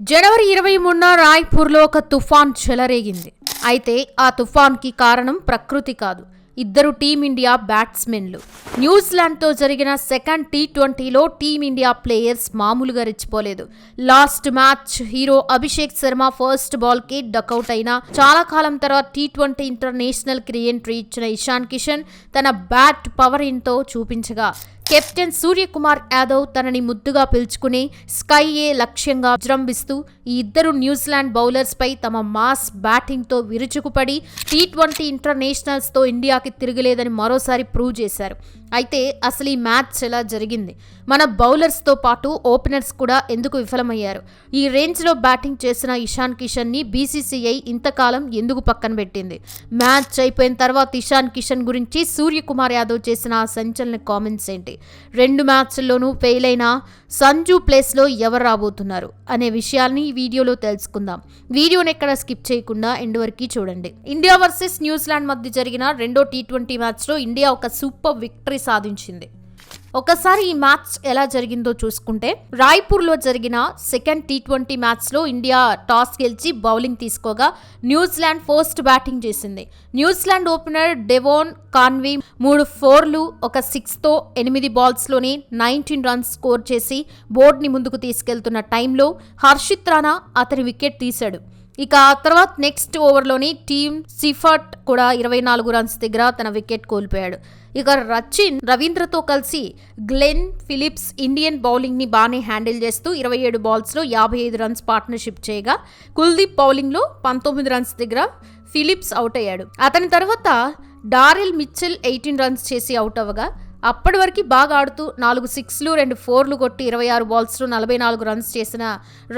జనవరి 23న రాయ్పూర్లో ఒక తుఫాన్ చెలరేగింది. అయితే ఆ తుఫాన్కి కారణం ప్రకృతి కాదు, ఇద్దరు టీమిండియా బ్యాట్స్మెన్లు. న్యూజిలాండ్తో జరిగిన సెకండ్ టీ20లో టీమిండియా ప్లేయర్స్ మామూలుగా రెచ్చిపోలేదు. Last match hero Abhishek Sharma first బాల్కి డకౌట్ అయినా చాలా కాలం తర్వాత టీ20 ఇంటర్నేషనల్ కి రీఎంట్రీ ఇచ్చిన ఇషాన్ కిషన్ తన బ్యాట్ పవర్ ఏంటో చూపించగా కెప్టెన్ సూర్యకుమార్ యాదవ్ తనని ముద్దుగా పిలుచుకుని స్కైయే లక్ష్యంగా విజృంభిస్తూ ఈ ఇద్దరు న్యూజిలాండ్ బౌలర్స్ పై తమ మాస్ బ్యాటింగ్ తో విరుచుకుపడి టీ20 ఇంటర్నేషనల్స్ తో ఇండియాకి తిరగలేదని మరోసారి ప్రూవ్ చేశారు. అయితే అసలు ఈ మ్యాచ్ ఎలా జరిగింది, మన బౌలర్స్ తో పాటు ఓపెనర్స్ కూడా ఎందుకు విఫలమయ్యారు, ఈ రేంజ్ లో బ్యాటింగ్ చేసిన ఇషాన్ కిషన్ ని బీసీసీఐ ఇంతకాలం ఎందుకు పక్కన పెట్టింది, మ్యాచ్ అయిపోయిన తర్వాత ఇషాన్ కిషన్ గురించి సూర్యకుమార్ యాదవ్ చేసిన ఆ సంచలన కామెంట్స్ ఏంటి, రెండు మ్యాచ్ల్లోనూ ఫెయిల్ అయిన సంజు ప్లేస్ లో ఎవరు రాబోతున్నారు అనే విషయాల్ని ఈ వీడియోలో తెలుసుకుందాం. వీడియోని ఎక్కడ స్కిప్ చేయకుండా ఎండ్ వరకు చూడండి. ఇండియా వర్సెస్ న్యూజిలాండ్ మధ్య జరిగిన రెండో టీ20 మ్యాచ్ లో ఇండియా ఒక సూపర్ విక్టరీ సాధించింది. ఒకసారి ఈ మ్యాచ్ ఎలా జరిగిందో చూసుకుంటే, రాయ్పూర్లో జరిగిన సెకండ్ టీ20 మ్యాచ్లో ఇండియా టాస్ గెలిచి బౌలింగ్ తీసుకోగా న్యూజిలాండ్ ఫస్ట్ బ్యాటింగ్ చేసింది. న్యూజిలాండ్ ఓపెనర్ డెవోన్ కాన్వే 3 4లు 1 6తో 8 బాల్స్లోనే 19 రన్స్ స్కోర్ చేసి బోర్డ్ని ముందుకు తీసుకెళ్తున్న టైంలో హర్షిత్ రాణా అతని వికెట్ తీశాడు. ఇక ఆ తర్వాత నెక్స్ట్ ఓవర్లోని టీమ్ సిఫర్ట్ కూడా 24 రన్స్ దగ్గర తన వికెట్ కోల్పోయాడు. ఇక రచిన్ రవీంద్రతో కలిసి గ్లెన్ ఫిలిప్స్ ఇండియన్ బౌలింగ్ని బాగానే హ్యాండిల్ చేస్తూ 27 బాల్స్లో 55 రన్స్ పార్ట్నర్షిప్ చేయగా కుల్దీప్ బౌలింగ్లో 19 రన్స్ దగ్గర ఫిలిప్స్ అవుట్ అయ్యాడు. అతని తర్వాత డారెల్ మిచెల్ 18 రన్స్ చేసి అవుట్ అవ్వగా అప్పటి వరకు బాగా ఆడుతూ 4 6లు 2 4లు కొట్టి 26 బాల్స్లో 44 రన్స్ చేసిన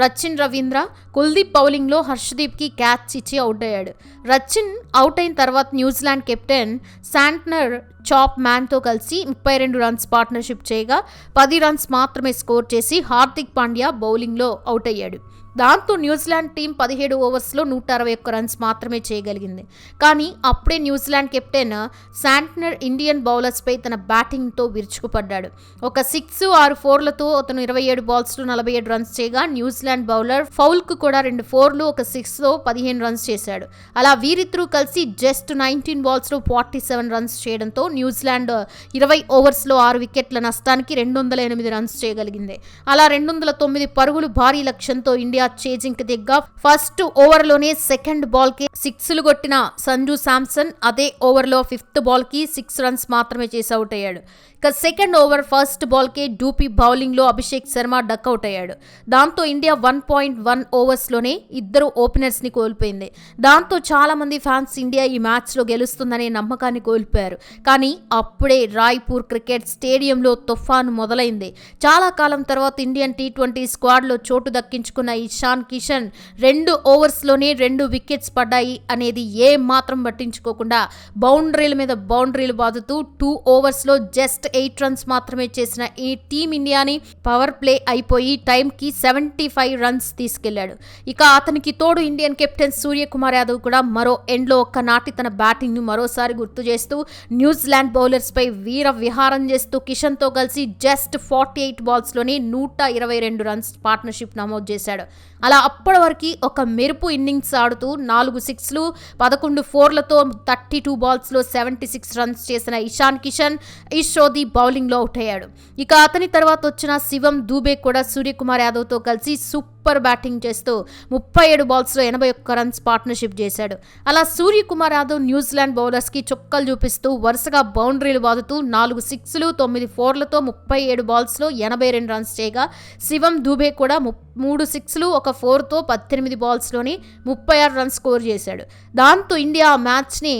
రచిన్ రవీంద్ర కుల్దీప్ బౌలింగ్లో హర్షదీప్కి క్యాచ్ ఇచ్చి అవుట్ అయ్యాడు. రచిన్ అవుట్ అయిన తర్వాత న్యూజిలాండ్ కెప్టెన్ శాంట్నర్ చాప్ మ్యాన్తో కలిసి 32 రన్స్ పార్ట్నర్షిప్ చేయగా 10 రన్స్ మాత్రమే స్కోర్ చేసి హార్దిక్ పాండ్యా బౌలింగ్లో అవుట్ అయ్యాడు. దాంతో న్యూజిలాండ్ టీం 17 ఓవర్స్లో 161 రన్స్ మాత్రమే చేయగలిగింది. కానీ అప్పుడే న్యూజిలాండ్ కెప్టెన్ శాంట్నర్ ఇండియన్ బౌలర్స్పై తన బ్యాటింగ్తో విరుచుకుపడ్డాడు. ఒక 6 6 4లతో అతను 27 బాల్స్లో 47 రన్స్ చేయగా న్యూజిలాండ్ బౌలర్ ఫౌల్కు కూడా 2 4లు 1 6తో 15 రన్స్ చేశాడు. అలా వీరిద్దరూ కలిసి జస్ట్ 19 బాల్స్లో 47 రన్స్ చేయడంతో న్యూజిలాండ్ 20 ఓవర్స్లో 6 వికెట్ల నష్టానికి 208 రన్స్ చేయగలిగింది. అలా 209 పరుగులు భారీ లక్ష్యంతో ఇండియా చేజింగ్ దిగ్గా ఫస్ట్ ఓవర్లోనే సెకండ్ బాల్ కి 6లు కొట్టిన సంజు శాంసన్ అదే ఓవర్లో 5th బాల్ కి 6 రన్స్ మాత్రమే చేసి అవుట్ అయ్యాడు. ఇక సెకండ్ ఓవర్ ఫస్ట్ బాల్ కి డూపీ బౌలింగ్ లో అభిషేక్ శర్మ డక్అవుట్ అయ్యాడు. దాంతో ఇండియా 1.1 ఓవర్స్లోనే ఇద్దరు ఓపెనర్స్ ని కోల్పోయింది. దాంతో చాలా మంది ఫ్యాన్స్ ఇండియా ఈ మ్యాచ్ లో గెలుస్తుందనే నమ్మకాన్ని కోల్పోయారు. కానీ అప్పుడే రాయ్పూర్ క్రికెట్ స్టేడియంలో తుఫాను మొదలైంది. చాలా కాలం తర్వాత ఇండియన్ టీ20 స్క్వాడ్ లో చోటు దక్కించుకున్న ఇషాన్ కిషన్ 2 ఓవర్స్లోనే 2 వికెట్స్ పడ్డాయి అనేది ఏ మాత్రం పట్టించుకోకుండా బౌండరీల మీద బౌండరీలు బాదుతూ 2 ఓవర్స్లో జస్ట్ 8 రన్స్ మాత్రమే చేసిన ఈ టీమిండియాని పవర్ ప్లే అయిపోయి టైంకి 75 రన్స్ తీసుకెళ్లాడు. ఇక అతనికి తోడు ఇండియన్ కెప్టెన్ సూర్యకుమార్ యాదవ్ కూడా మరో ఎండ్లో ఒక్కనాటి తన బ్యాటింగ్ ను మరోసారి గుర్తు చేస్తూ న్యూజిలాండ్ బౌలర్స్ పై వీర విహారం చేస్తూ కిషన్ తో కలిసి జస్ట్ 48 బాల్స్లోనే 122 రన్స్ పార్ట్నర్షిప్ నమోదు చేశాడు. అలా అప్పటి వరకు ఒక మెరుపు ఇన్నింగ్స్ ఆడుతూ 4 6లు 11 4లతో 32 బాల్స్లో 76 రన్స్ చేసిన ఇషాన్ కిషన్ ఈశ్రోది బౌలింగ్లో అవుట్ అయ్యాడు. ఇక అతని తర్వాత వచ్చిన శివం దూబే కూడా సూర్యకుమార్ యాదవ్తో కలిసి సూపర్ బ్యాటింగ్ చేస్తూ 37 బాల్స్లో 81 రన్స్ పార్ట్నర్షిప్ చేశాడు. అలా సూర్యకుమార్ యాదవ్ న్యూజిలాండ్ బౌలర్స్కి చుక్కలు చూపిస్తూ వరుసగా బౌండరీలు బాదుతూ 4 6లు 9 4లతో 37 బాల్స్లో 82 రన్స్ చేయగా శివం దూబే కూడా 3 6లు 1 4తో 18 బాల్స్లోని 36 రన్స్ స్కోర్ చేశాడు. దాంతో ఇండియా మ్యాచ్ని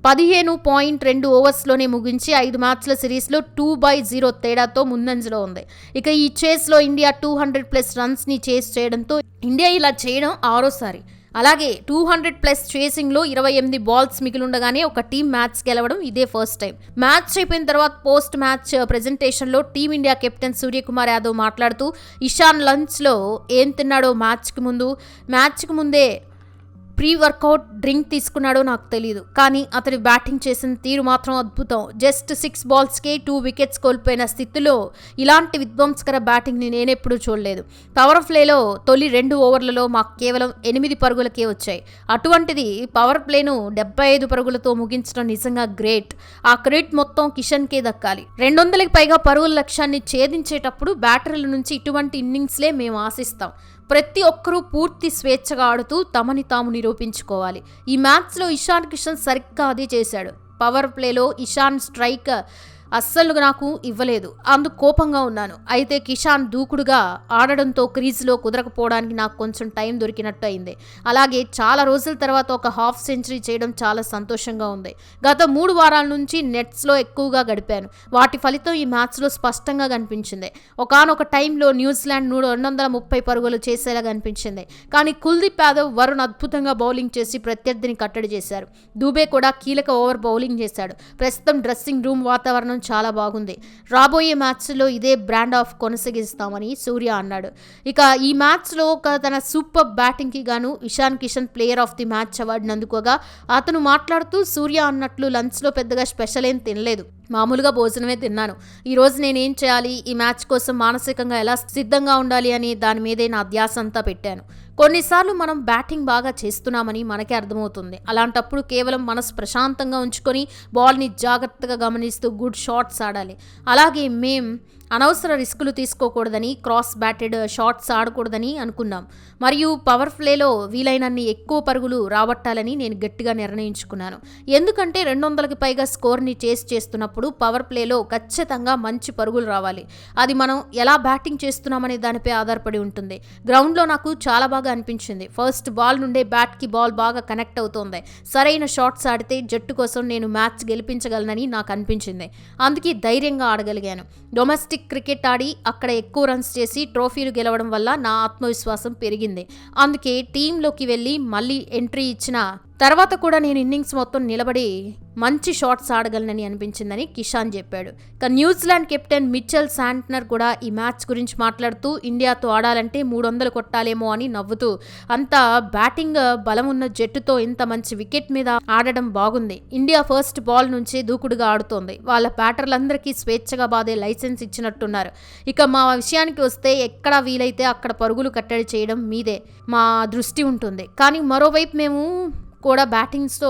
15.2 ఓవర్స్లోనే ముగించి 5 మ్యాచ్ల సిరీస్లో 2/0 తేడాతో ముందంజలో ఉంది. ఇక ఈ చేస్లో ఇండియా 200+ రన్స్ని చేస్ చేయడంతో ఇండియా ఇలా చేయడం 6వ సారి. అలాగే 200+ చేసింగ్లో 28 బాల్స్ మిగిలిండగానే ఒక టీం మ్యాచ్ గెలవడం ఇదే ఫస్ట్ టైం. మ్యాచ్ అయిపోయిన తర్వాత పోస్ట్ మ్యాచ్ ప్రెజెంటేషన్లో టీమిండియా కెప్టెన్ సూర్యకుమార్ యాదవ్ మాట్లాడుతూ ఇషాన్ లంచ్లో ఏం తిన్నాడో మ్యాచ్కి ముందే ప్రీ వర్కౌట్ డ్రింక్ తీసుకున్నాడో నాకు తెలియదు, కానీ అతడి బ్యాటింగ్ చేసిన తీరు మాత్రం అద్భుతం. జస్ట్ 6 బాల్స్కే 2 వికెట్స్ కోల్పోయిన స్థితిలో ఇలాంటి విధ్వంసకర బ్యాటింగ్ని నేనెప్పుడూ చూడలేదు. పవర్ ప్లేలో తొలి 2 ఓవర్లలో మాకు కేవలం 8 పరుగులకే వచ్చాయి. అటువంటిది పవర్ ప్లేను 75 పరుగులతో ముగించడం నిజంగా గ్రేట్. ఆ క్రెడిట్ మొత్తం కిషన్కే దక్కాలి. 200కి పైగా పరుగుల లక్ష్యాన్ని ఛేదించేటప్పుడు బ్యాటరీల నుంచి ఇటువంటి ఇన్నింగ్స్లే మేము ఆశిస్తాం. ప్రతి ఒక్కరూ పూర్తి స్వేచ్ఛగా ఆడుతూ తమని తాము నిరూపించుకోవాలి. ఈ మ్యాచ్లో ఇషాన్ కిషన్ సరిగ్గా అదే చేశాడు. పవర్ ప్లేలో ఇషాన్ స్ట్రైక్ అస్సలు నాకు ఇవ్వలేదు, అందుకు కోపంగా ఉన్నాను. అయితే కిషాన్ దూకుడుగా ఆడడంతో క్రీజ్లో కుదరకపోవడానికి నాకు కొంచెం టైం దొరికినట్టు అయింది. అలాగే చాలా రోజుల తర్వాత ఒక హాఫ్ సెంచరీ చేయడం చాలా సంతోషంగా ఉంది. గత 3 వారాల నుంచి నెట్స్లో ఎక్కువగా గడిపాను. వాటి ఫలితం ఈ మ్యాచ్లో స్పష్టంగా కనిపించింది. ఒకానొక టైంలో న్యూజిలాండ్ 230 పరుగులు చేసేలా కనిపించింది, కానీ కుల్దీప్ యాదవ్, వరుణ్ అద్భుతంగా బౌలింగ్ చేసి ప్రత్యర్థిని కట్టడి చేశారు. దూబే కూడా కీలక ఓవర్ బౌలింగ్ చేశాడు. ప్రస్తుతం డ్రెస్సింగ్ రూమ్ వాతావరణం చాలా బాగుంది. రాబోయే మ్యాచ్లో ఇదే బ్రాండ్ ఆఫ్ కొనసాగిస్తామని సూర్య అన్నాడు. ఇక ఈ మ్యాచ్లో తన సూపర్ బ్యాటింగ్కి గాను Ishan Kishan player of the match అవార్డును అందుకోగా అతను మాట్లాడుతూ, సూర్య అన్నట్లు లంచ్లో పెద్దగా స్పెషల్ ఏం తినలేదు, మామూలుగా భోజనమే తిన్నాను. ఈరోజు నేనేం చేయాలి, ఈ మ్యాచ్ కోసం మానసికంగా ఎలా సిద్ధంగా ఉండాలి అని దాని మీదే నా ధ్యాస అంతా పెట్టాను. కొన్నిసార్లు మనం బ్యాటింగ్ బాగా చేస్తున్నామని మనకే అర్థమవుతుంది. అలాంటప్పుడు కేవలం మనసు ప్రశాంతంగా ఉంచుకొని బాల్ని జాగ్రత్తగా గమనిస్తూ గుడ్ షాట్స్ ఆడాలి. అలాగే అనవసర రిస్కులు తీసుకోకూడదని, క్రాస్ బ్యాటెడ్ షాట్స్ ఆడకూడదని అనుకున్నాం. మరియు పవర్ ప్లేలో వీలైనన్ని ఎక్కువ పరుగులు రాబట్టాలని నేను గట్టిగా నిర్ణయించుకున్నాను. ఎందుకంటే 200కి పైగా స్కోర్ని చేస్తున్నప్పుడు పవర్ ప్లేలో ఖచ్చితంగా మంచి పరుగులు రావాలి. అది మనం ఎలా బ్యాటింగ్ చేస్తున్నామనే దానిపై ఆధారపడి ఉంటుంది. గ్రౌండ్లో నాకు చాలా బాగా అనిపించింది. ఫస్ట్ బాల్ నుండే బ్యాట్కి బాల్ బాగా కనెక్ట్ అవుతోంది. సరైన షాట్స్ ఆడితే జట్టు కోసం నేను మ్యాచ్ గెలిపించగలనని నాకు అనిపించింది. అందుకే ధైర్యంగా ఆడగలిగాను. డొమెస్టిక్ క్రికెట్ ఆడి అక్కడ ఎక్కువ రన్స్ చేసి ట్రోఫీలు గెలవడం వల్ల నా ఆత్మవిశ్వాసం పెరిగింది. అందుకే టీంలోకి వెళ్ళి మళ్ళీ ఎంట్రీ ఇచ్చిన తర్వాత కూడా నేను ఇన్నింగ్స్ మొత్తం నిలబడి మంచి షాట్స్ ఆడగలనని అనిపించిందని కిషాన్ చెప్పాడు. ఇక న్యూజిలాండ్ కెప్టెన్ మిచెల్ శాంట్నర్ కూడా ఈ మ్యాచ్ గురించి మాట్లాడుతూ, ఇండియాతో ఆడాలంటే 300 కొట్టాలేమో అని నవ్వుతూ, అంత బ్యాటింగ్ బలం ఉన్న జట్టుతో ఇంత మంచి వికెట్ మీద ఆడడం బాగుంది. ఇండియా ఫస్ట్ బాల్ నుంచే దూకుడుగా ఆడుతోంది. వాళ్ళ బ్యాటర్లందరికీ స్వేచ్ఛగా బాదే లైసెన్స్ ఇచ్చినట్టున్నారు. ఇక మా విషయానికి వస్తే ఎక్కడ వీలైతే అక్కడ పరుగులు కట్టడి చేయడం మీదే మా దృష్టి ఉంటుంది. కానీ మరోవైపు మేము కూడా బ్యాటింగ్స్తో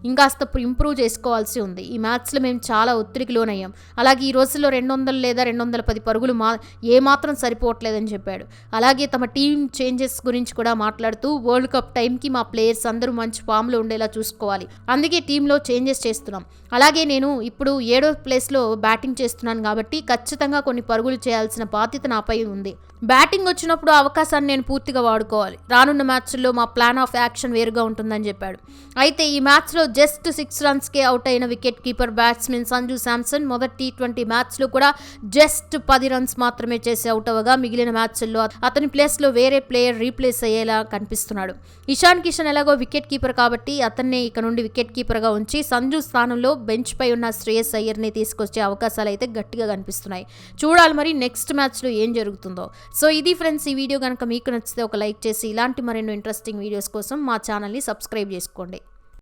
ఇంకాస్త ఇంప్రూవ్ చేసుకోవాల్సి ఉంది. ఈ మ్యాచ్లో మేము చాలా ఒత్తిడికి లోనయ్యాం. అలాగే ఈ రోజుల్లో 200 లేదా 210 పరుగులు ఏమాత్రం సరిపోవట్లేదని చెప్పాడు. అలాగే తమ టీం చేంజెస్ గురించి కూడా మాట్లాడుతూ, వరల్డ్ కప్ టైంకి మా ప్లేయర్స్ అందరూ మంచి ఫామ్లో ఉండేలా చూసుకోవాలి, అందుకే టీంలో చేంజెస్ చేస్తున్నాం. అలాగే నేను ఇప్పుడు 7వ ప్లేస్లో బ్యాటింగ్ చేస్తున్నాను కాబట్టి ఖచ్చితంగా కొన్ని పరుగులు చేయాల్సిన బాధ్యత నాపై ఉంది. బ్యాటింగ్ వచ్చినప్పుడు అవకాశాన్ని నేను పూర్తిగా వాడుకోవాలి. రానున్న మ్యాచ్ల్లో మా ప్లాన్ ఆఫ్ యాక్షన్ వేరుగా ఉంటుందని చెప్పాడు. అయితే ఈ మ్యాచ్లో జస్ట్ 6 రన్స్కే అవుట్ అయిన wicket keeper batsmen Sanju Samson మొదటి T20 మ్యాచ్లో కూడా జస్ట్ 10 రన్స్ మాత్రమే చేసి అవుట్ అవ్వగా మిగిలిన మ్యాచ్ల్లో అతని ప్లేస్లో వేరే ప్లేయర్ రీప్లేస్ అయ్యేలా కనిపిస్తున్నాడు. ఇషాన్ కిషన్ ఎలాగో వికెట్ కీపర్ కాబట్టి అతన్నే ఇక నుండి వికెట్ కీపర్గా ఉంచి సంజు స్థానంలో బెంచ్ పై ఉన్న శ్రేయస్ అయ్యర్ని తీసుకొచ్చే అవకాశాలు అయితే గట్టిగా కనిపిస్తున్నాయి. చూడాలి మరి నెక్స్ట్ మ్యాచ్లో ఏం జరుగుతుందో. సో ఇది ఫ్రెండ్స్, ఈ వీడియో కనుక మీకు నచ్చితే ఒక లైక్ చేసి ఇలాంటి మరెన్నో ఇంట్రెస్టింగ్ వీడియోస్ కోసం మా ఛానల్ని సబ్స్క్రైబ్ చేసుకోండి.